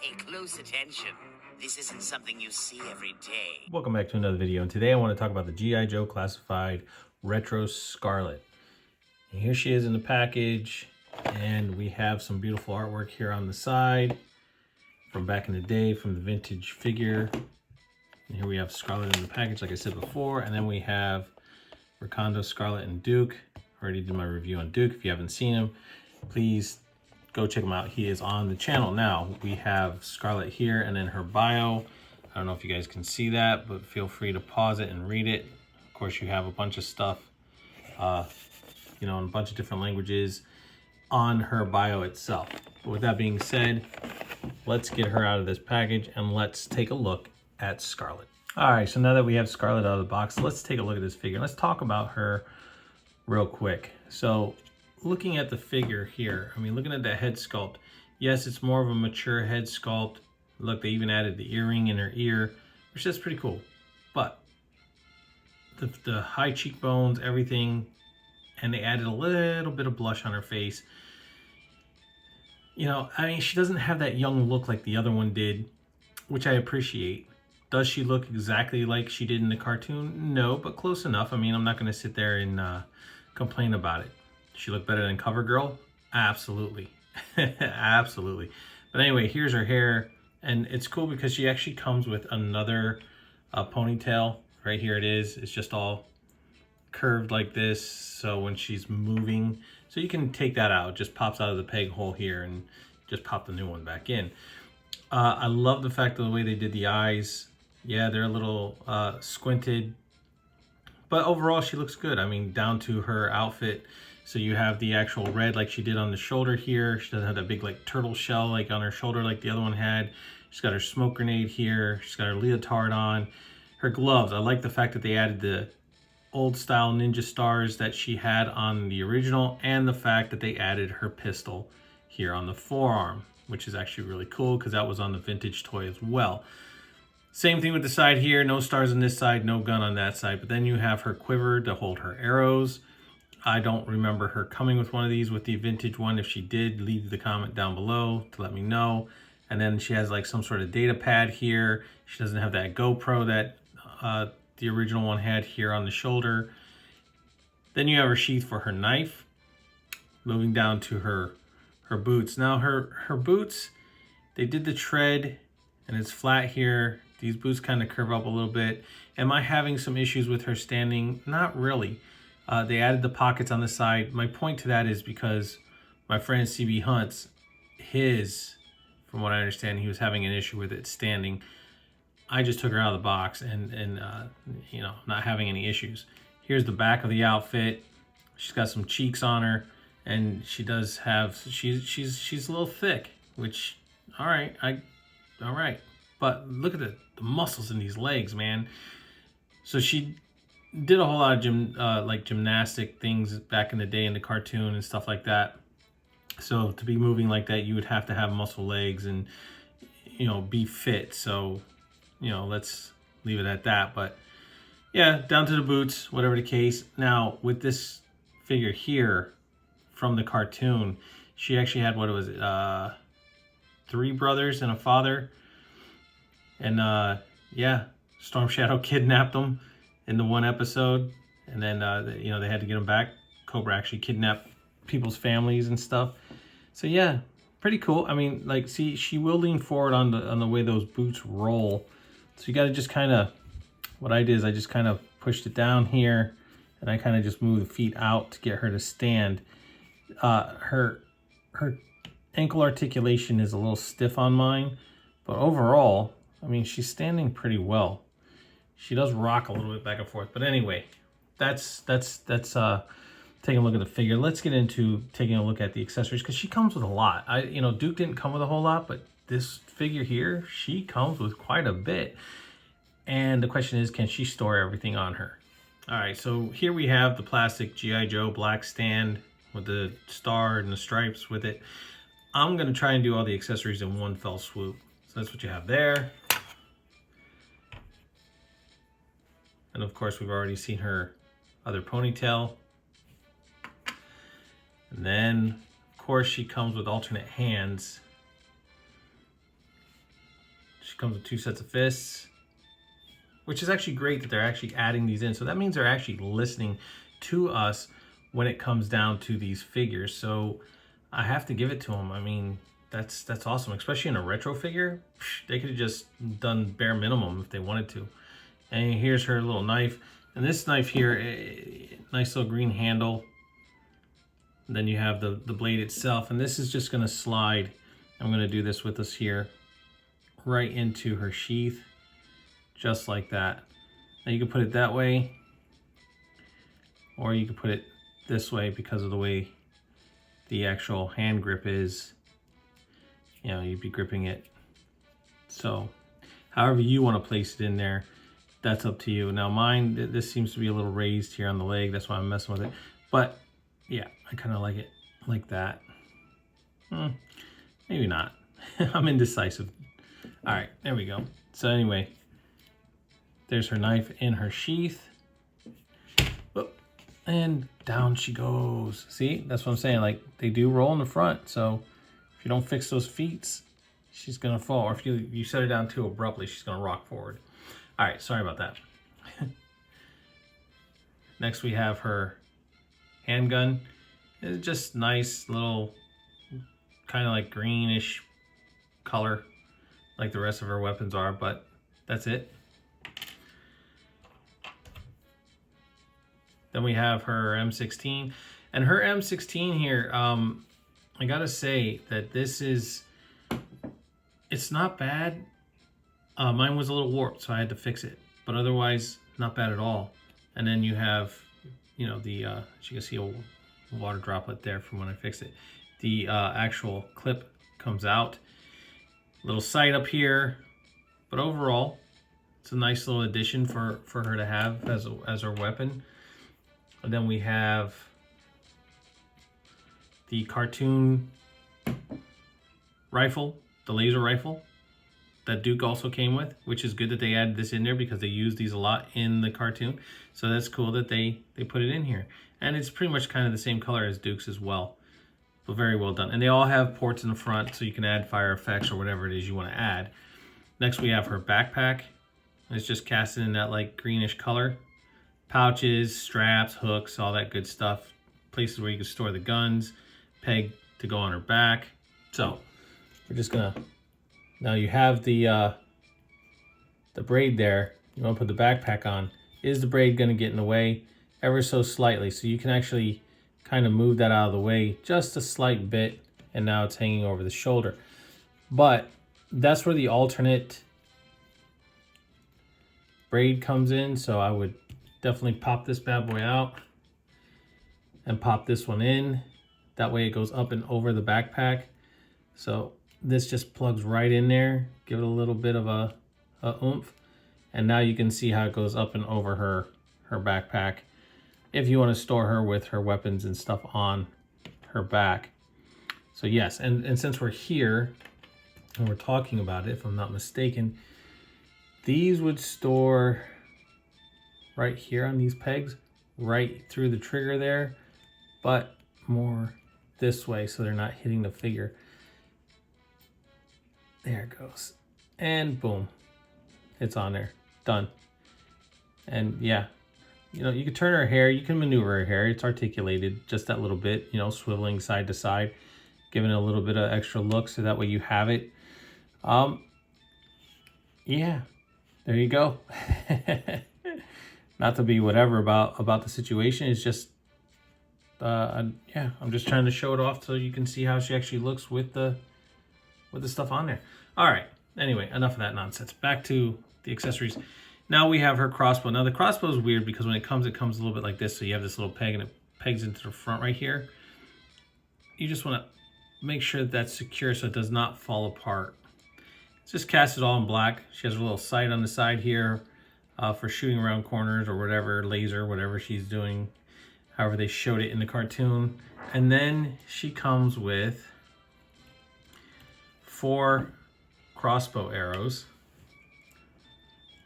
Pay close attention. This isn't something you see every day. Welcome back to another video, and today I want to talk about the G.I. Joe Classified Retro Scarlett. And here she is in the package, and we have some beautiful artwork here on the side from back in the day from the vintage figure. And here we have Scarlett in the package, like I said before, and then we have Recondo, Scarlett, and Duke. I already did my review on Duke. If you haven't seen him, please go check him out. He is on the channel now. We have Scarlett here and then her bio. I don't know if you guys can see that, but feel free to pause it and read it. Of course, you have a bunch of stuff, in a bunch of different languages on her bio itself. But with that being said, let's get her out of this package and let's take a look at Scarlett. All right, so now that we have Scarlett out of the box, let's take a look at this figure. Let's talk about her real quick. So looking at the figure here, looking at that head sculpt, yes, it's more of a mature head sculpt. Look, they even added the earring in her ear, which is pretty cool. But the high cheekbones, everything, and they added a little bit of blush on her face. She doesn't have that young look like the other one did, which I appreciate. Does she look exactly like she did in the cartoon? No, but close enough. I'm not going to sit there and complain about it. She look better than CoverGirl? Absolutely. Absolutely. But anyway, here's her hair. And it's cool because she actually comes with another ponytail. Right here it is. It's just all curved like this. So when she's moving, so you can take that out. It just pops out of the peg hole here and just pop the new one back in. I love the fact of the way they did the eyes. Yeah, they're a little squinted. But overall, she looks good. Down to her outfit. So you have the actual red like she did on the shoulder here. She doesn't have that big like turtle shell like on her shoulder like the other one had. She's got her smoke grenade here. She's got her leotard on. Her gloves, I like the fact that they added the old style ninja stars that she had on the original, and the fact that they added her pistol here on the forearm, which is actually really cool because that was on the vintage toy as well. Same thing with the side here. No stars on this side, no gun on that side. But then you have her quiver to hold her arrows. I don't remember her coming with one of these with the vintage one. If she did, leave the comment down below to let me know. And then she has like some sort of data pad here. She doesn't have that GoPro that the original one had here on the shoulder. Then you have her sheath for her knife. Moving down to her boots. Now her boots, they did the tread and it's flat here. These boots kind of curve up a little bit. Am I having some issues with her standing? Not really. They added the pockets on the side. My point to that is because my friend CB Hunts, from what I understand, he was having an issue with it standing. I just took her out of the box and not having any issues. Here's the back of the outfit. She's got some cheeks on her, and she does have, she's a little thick, which, all right. But look at the muscles in these legs, man. So she did a whole lot of gymnastic things back in the day in the cartoon and stuff like that. So to be moving like that, you would have to have muscle legs and be fit. So let's leave it at that. But yeah, down to the boots, whatever the case. Now with this figure here from the cartoon, she actually had, what was it, 3 brothers and a father. And yeah, Storm Shadow kidnapped them in the one episode, and then they had to get him back. Cobra actually kidnapped people's families and stuff. So yeah, pretty cool. See, she will lean forward on the way those boots roll. So you got to just kind of, what I did is I just kind of pushed it down here, and I kind of just moved the feet out to get her to stand. Her ankle articulation is a little stiff on mine, but overall, she's standing pretty well. She does rock a little bit back and forth. But anyway, that's taking a look at the figure. Let's get into taking a look at the accessories, because she comes with a lot. Duke didn't come with a whole lot, but this figure here, she comes with quite a bit. And the question is, can she store everything on her? All right, so here we have the plastic G.I. Joe black stand with the star and the stripes with it. I'm going to try and do all the accessories in one fell swoop. So that's what you have there. And of course, we've already seen her other ponytail. And then, of course, she comes with alternate hands. She comes with 2 sets of fists, which is actually great that they're actually adding these in. So that means they're actually listening to us when it comes down to these figures. So I have to give it to them. I mean, that's awesome, especially in a retro figure. They could have just done bare minimum if they wanted to. And here's her little knife. And this knife here, nice little green handle. And then you have the blade itself. And this is just gonna slide. I'm gonna do this with us here, right into her sheath, just like that. Now you can put it that way, or you can put it this way because of the way the actual hand grip is. You know, you'd be gripping it. So however you want to place it in there, that's up to you. Now mine, this seems to be a little raised here on the leg. That's why I'm messing with it. But yeah, I kind of like it like that. Maybe not. I'm indecisive. All right, there we go. So anyway, there's her knife in her sheath. Whoop, and down she goes. See, that's what I'm saying. Like, they do roll in the front. So if you don't fix those feet, she's gonna fall. Or if you set her down too abruptly, she's gonna rock forward. All right, sorry about that. Next we have her handgun. It's just nice little, kind of like greenish color, like the rest of her weapons are, but that's it. Then we have her M16, and her M16 here, I gotta say that this is, it's not bad. Mine was a little warped, so I had to fix it, but otherwise not bad at all. And then you have, you know, the as you can see, a water droplet there from when I fixed it. The actual clip comes out, little sight up here, but overall it's a nice little addition for her to have as her weapon. And then we have the cartoon rifle, the laser rifle that Duke also came with, which is good that they added this in there because they use these a lot in the cartoon. So that's cool that they put it in here. And it's pretty much kind of the same color as Duke's as well. But very well done. And they all have ports in the front so you can add fire effects or whatever it is you want to add. Next we have her backpack. It's just casted in that like greenish color. Pouches, straps, hooks, all that good stuff. Places where you can store the guns. Peg to go on her back. So we're just gonna, now you have the braid there. You want to put the backpack on. Is the braid going to get in the way? Ever so slightly. So you can actually kind of move that out of the way just a slight bit, and now it's hanging over the shoulder. But that's where the alternate braid comes in. So I would definitely pop this bad boy out and pop this one in. That way it goes up and over the backpack. So this just plugs right in there. Give it a little bit of a oomph. And now you can see how it goes up and over her backpack if you want to store her with her weapons and stuff on her back. So yes, and since we're here and we're talking about it, if I'm not mistaken, these would store right here on these pegs, right through the trigger there, but more this way so they're not hitting the figure. There it goes. And boom, it's on there, done. And yeah, you know, you can turn her hair, you can maneuver her hair. It's articulated just that little bit, you know, swiveling side to side, giving it a little bit of extra look so that way you have it. Yeah, there you go. Not to be whatever about the situation. It's just, yeah, I'm just trying to show it off so you can see how she actually looks with the stuff on there. All right, anyway, enough of that nonsense. Back to the accessories. Now we have her crossbow. Now the crossbow is weird because when it comes a little bit like this. So you have this little peg and it pegs into the front right here. You just want to make sure that that's secure so it does not fall apart. It's just cast it all in black. She has a little sight on the side here for shooting around corners or whatever, laser, whatever she's doing, however they showed it in the cartoon. And then she comes with 4 crossbow arrows.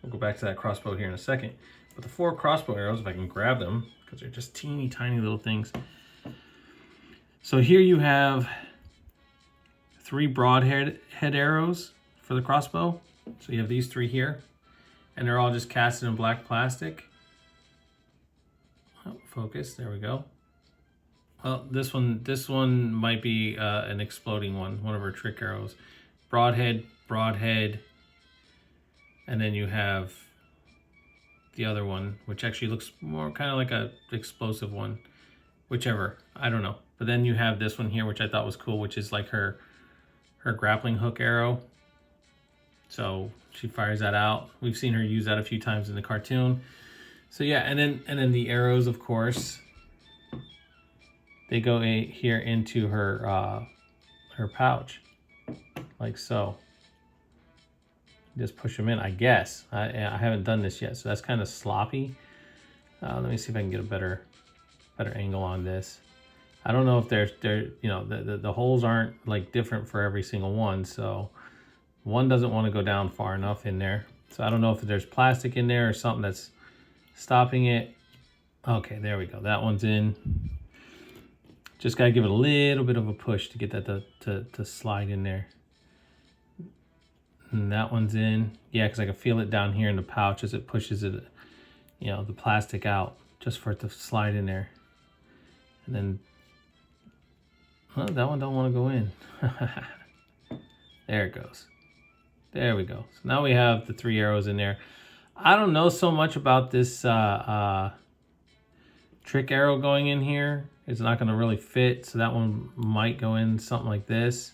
We'll go back to that crossbow here in a second. But the 4 crossbow arrows, if I can grab them, because they're just teeny tiny little things. So here you have 3 broadhead arrows for the crossbow, So you have these 3 here, and they're all just casted in black plastic. Oh, focus, there we go. Well, this one might be an exploding one of her trick arrows. Broadhead, broadhead, and then you have the other one, which actually looks more kind of like a explosive one. Whichever, I don't know. But then you have this one here, which I thought was cool, which is like her grappling hook arrow. So she fires that out. We've seen her use that a few times in the cartoon. So yeah, and then the arrows, of course, they go here into her her pouch, like so. Just push them in, I guess. I haven't done this yet, so that's kind of sloppy. Let me see if I can get a better angle on this. I don't know if they're you know, the holes aren't like different for every single one, so one doesn't want to go down far enough in there. So I don't know if there's plastic in there or something that's stopping it. Okay, there we go. That one's in. Just gotta give it a little bit of a push to get that to slide in there. And that one's in. Yeah, because I can feel it down here in the pouch as it pushes it, you know, the plastic out, just for it to slide in there. And then, well, that one don't want to go in. There it goes. There we go. So now we have the 3 arrows in there. I don't know so much about this trick arrow going in here. It's not going to really fit, so that one might go in something like this.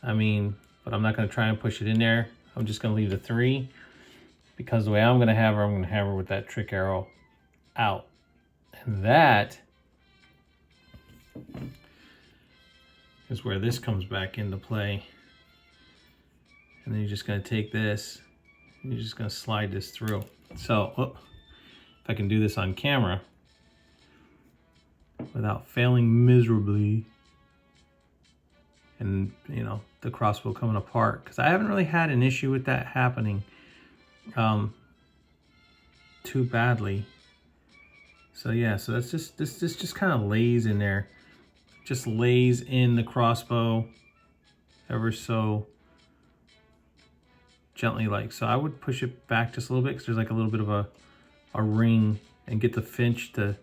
I mean, but I'm not going to try and push it in there. I'm just going to leave the 3, because the way I'm going to have her with that trick arrow out. And that is where this comes back into play. And then you're just going to take this, and you're just going to slide this through. So, if I can do this on camera without failing miserably, and you know, the crossbow coming apart, because I haven't really had an issue with that happening too badly. So yeah, so that's just this just kind of lays in there, just lays in the crossbow ever so gently, like so. I would push it back just a little bit, because there's like a little bit of a ring, and get the finch to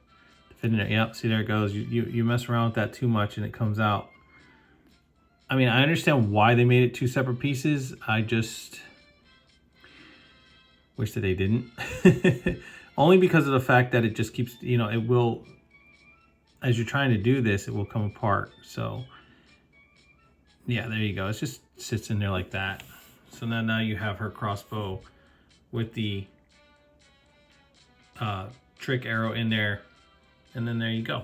fit in there. Yep, see, there it goes. You mess around with that too much and it comes out. I mean, I understand why they made it 2 separate pieces. I just wish that they didn't. Only because of the fact that it just keeps, you know, it will, as you're trying to do this, it will come apart. So yeah, there you go. It just sits in there like that. So now you have her crossbow with the trick arrow in there. And then there you go.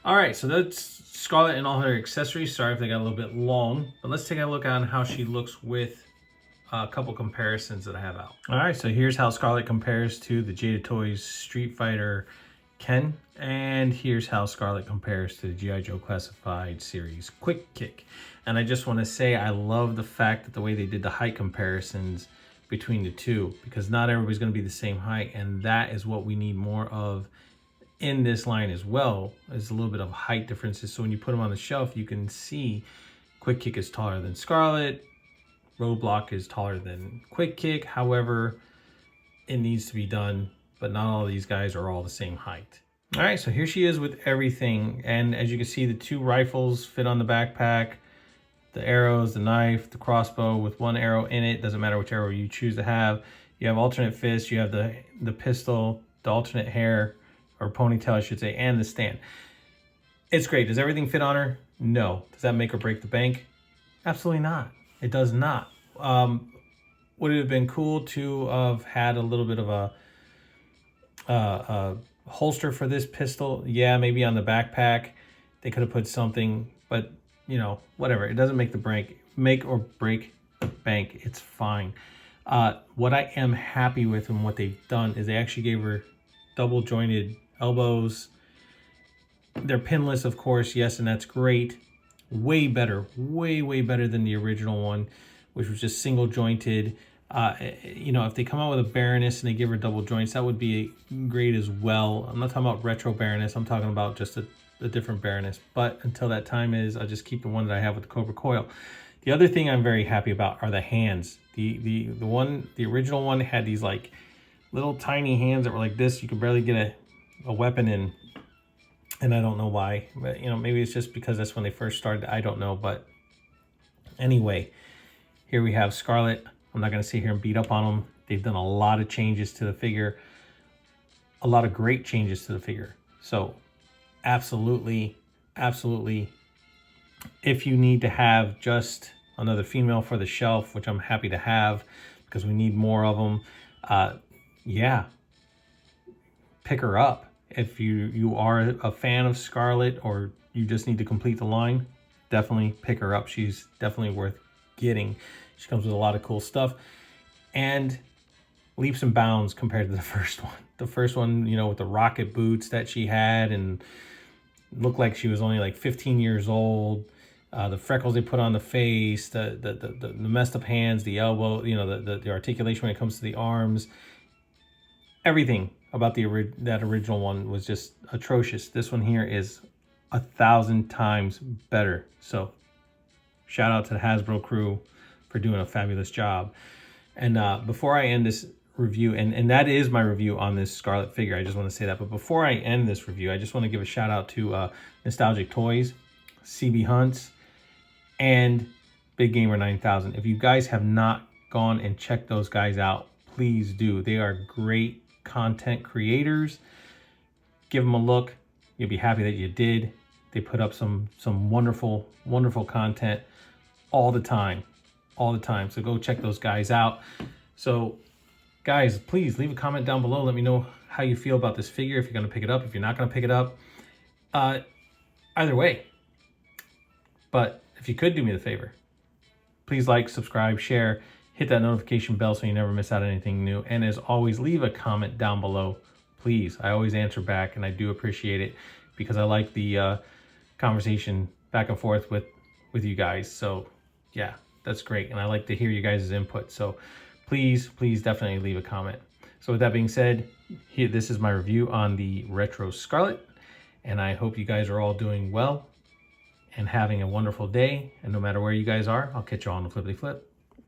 All right, so that's Scarlett and all her accessories. Sorry if they got a little bit long, but let's take a look on how she looks with a couple comparisons that I have out. All right, so here's how Scarlett compares to the Jada Toys Street Fighter Ken, and here's how Scarlett compares to the G.I.Joe Classified Series Quick Kick. And I just want to say I love the fact that the way they did the height comparisons between the two, because not everybody's going to be the same height, and that is what we need more of in this line as well. There's a little bit of height differences, so when you put them on the shelf, you can see Quick Kick is taller than Scarlett, Roadblock is taller than Quick Kick. However, it needs to be done, but not all of these guys are all the same height. All right, so here she is with everything, and as you can see, the 2 rifles fit on the backpack, the arrows, the knife, the crossbow with 1 arrow in it. Doesn't matter which arrow you choose to have. You have alternate fists, you have the pistol, the alternate hair, or ponytail, I should say, and the stand. It's great. Does everything fit on her? No. Does that make or break the bank? Absolutely not. It does not. Would it have been cool to have had a little bit of a holster for this pistol? Yeah, maybe on the backpack they could have put something, but you know, whatever. It doesn't make or break the bank. It's fine. What I am happy with and what they've done is they actually gave her double jointed elbows. They're pinless, of course, yes, and that's great. Way better, way better than the original one, which was just single jointed. You know, if they come out with a Baroness and they give her double joints, that would be great as well. I'm not talking about retro Baroness. I'm talking about just a different Baroness. But until that time I'll just keep the one that I have with the Cobra Coil. The other thing I'm very happy about are the hands. The original one had these like little tiny hands that were like this. You could barely get a weapon in. And I don't know why, but maybe it's just because that's when they first started. I don't know, but anyway, here we have Scarlett. I'm not going to sit here and beat up on them. They've done a lot of changes to the figure, a lot of great changes to the figure. So absolutely, absolutely, if you need to have just another female for the shelf, which I'm happy to have because we need more of them, yeah, pick her up. If you are a fan of Scarlett or you just need to complete the line, definitely pick her up. She's definitely worth getting. She comes with a lot of cool stuff and leaps and bounds compared to the first one. The first one, with the rocket boots that she had and looked like she was only like 15 years old. The freckles they put on the face, the messed up hands, the elbow, the articulation when it comes to the arms. Everything about that original one was just atrocious. This one here is 1,000 times better. So shout out to the Hasbro crew for doing a fabulous job. And before I end this review, and that is my review on this Scarlett figure, I just want to say that. But before I end this review, I just want to give a shout out to Nostalgic Toys, CB Hunts, and Big Gamer 9000. If you guys have not gone and checked those guys out, please do. They are great content creators. Give them a look. You'll be happy that you did. They put up some wonderful content all the time. So go check those guys out. So guys, please leave a comment down below. Let me know how you feel about this figure, if you're going to pick it up, if you're not going to pick it up. Either way. But if you could do me the favor, please like, subscribe, share, hit that notification bell so you never miss out on anything new. And as always, leave a comment down below, please. I always answer back, and I do appreciate it because I like the conversation back and forth with you guys. So yeah, that's great. And I like to hear you guys' input. So please definitely leave a comment. So with that being said, this is my review on the Retro Scarlett. And I hope you guys are all doing well and having a wonderful day. And no matter where you guys are, I'll catch you all on the flippity flip.